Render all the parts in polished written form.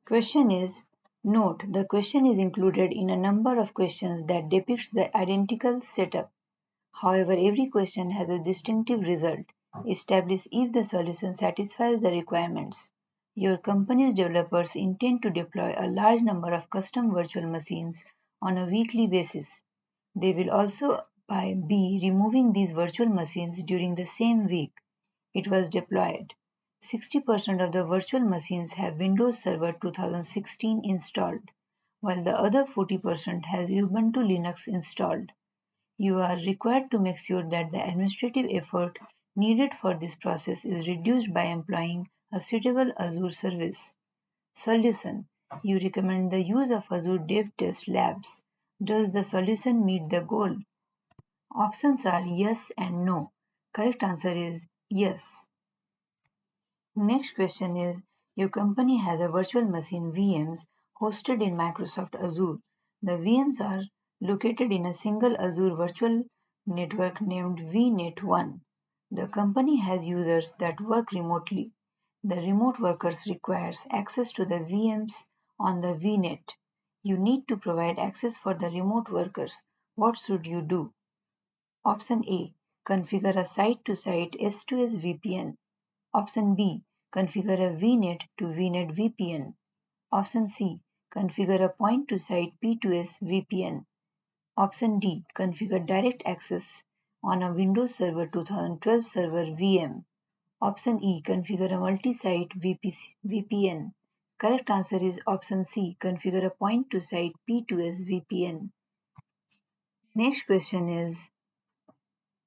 Question is Note, the question is included in a number of questions that depicts the identical setup. However, every question has a distinctive result. Establish if the solution satisfies the requirements. Your company's developers intend to deploy a large number of custom virtual machines on a weekly basis. They will also be removing these virtual machines during the same week it was deployed. 60% of the virtual machines have Windows Server 2016 installed, while the other 40% has Ubuntu Linux installed. You are required to make sure that the administrative effort needed for this process is reduced by employing a suitable Azure service. Solution: You recommend the use of Azure Dev Test Labs. Does the solution meet the goal? Options are yes and no. Correct answer is yes. Next question is Your company has a virtual machine VMs hosted in Microsoft Azure. The VMs are located in a single Azure virtual network named VNet1. The company has users that work remotely. The remote workers requires access to the VMs on the VNet. You need to provide access for the remote workers. What should you do? Option A. Configure a site-to-site S2S VPN. Option B. Configure a VNet to VNet VPN. Option C. Configure a point-to-site P2S VPN. Option D. Configure direct access on a Windows Server 2012 server VM. Option E. Configure a multi-site VPN. Correct answer is option C. Configure a point-to-site P2S VPN. Next question is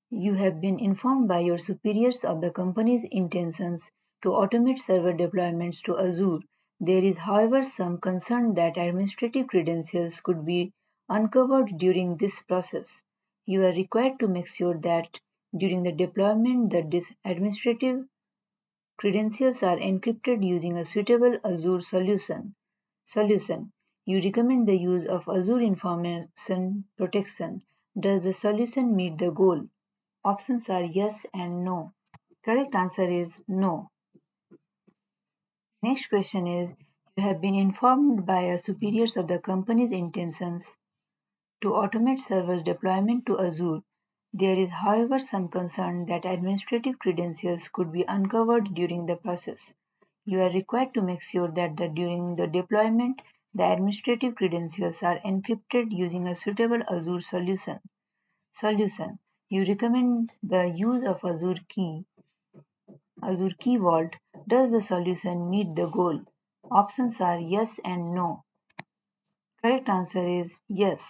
You have been informed by your superiors of the company's intentions to automate server deployments to Azure. There is, however, some concern that administrative credentials could be uncovered during this process. You are required to make sure that during the deployment, the administrative credentials are encrypted using a suitable Azure solution. Solution: You recommend the use of Azure Information Protection. Does the solution meet the goal? Options are yes and no. Correct answer is no. Next question is You have been informed by your superiors of the company's intentions to automate server deployment to Azure. There is, however, some concern that administrative credentials could be uncovered during the process. You are required to make sure that during the deployment, the administrative credentials are encrypted using a suitable Azure solution. Solution: You recommend the use of Azure Key Vault. Does the solution meet the goal? Options are yes and no. Correct answer is yes.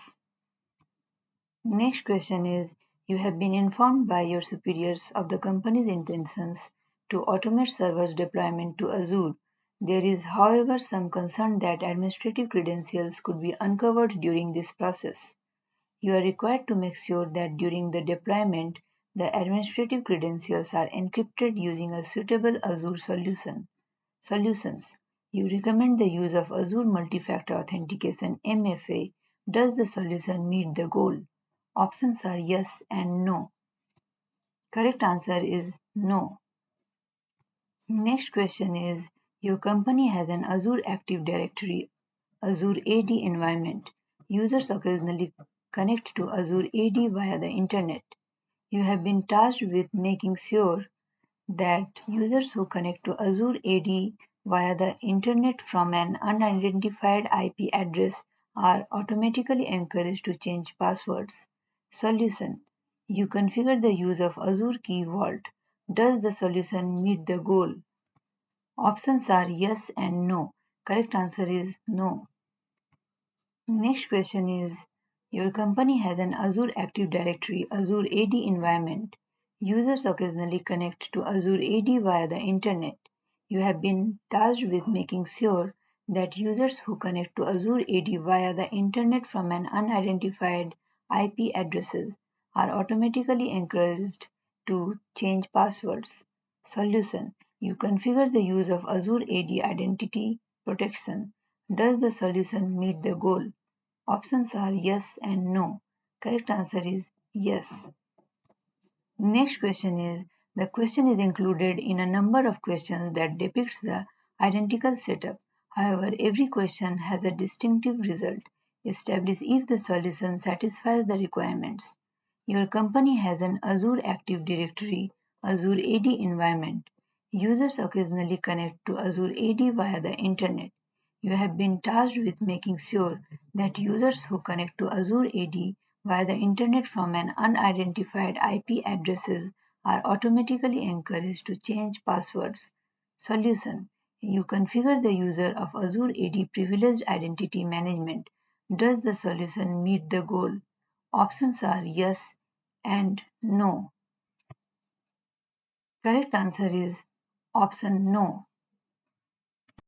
Next question is You have been informed by your superiors of the company's intentions to automate servers deployment to Azure. There is, however, some concern that administrative credentials could be uncovered during this process. You are required to make sure that during the deployment, the administrative credentials are encrypted using a suitable Azure solution. Solutions: You recommend the use of Azure Multi-Factor Authentication (MFA). Does the solution meet the goal? Options are yes and no. Correct answer is no. Next question is Your company has an Azure Active Directory Azure AD environment. Users occasionally connect to Azure AD via the internet. You have been tasked with making sure that users who connect to Azure AD via the internet from an unidentified IP address are automatically encouraged to change passwords. Solution: You configure the use of Azure Key Vault. Does the solution meet the goal? Options are yes and no. Correct answer is no. Next question is Your company has an Azure Active Directory Azure AD environment. Users occasionally connect to Azure AD via the internet. You have been tasked with making sure that users who connect to Azure AD via the internet from an unidentified IP addresses are automatically encouraged to change passwords. Solution: You configure the use of Azure AD identity protection. Does the solution meet the goal? Options are yes and no. Correct answer is yes. Next question is The question is included in a number of questions that depicts the identical setup. However, every question has a distinctive result. Establish if the solution satisfies the requirements. Your company has an Azure Active Directory, Azure AD environment. Users occasionally connect to Azure AD via the internet. You have been tasked with making sure that users who connect to Azure AD via the internet from an unidentified IP addresses are automatically encouraged to change passwords. Solution: you configure the user of Azure AD Privileged Identity Management. Does the solution meet the goal? Options are yes and no. Correct answer is option no.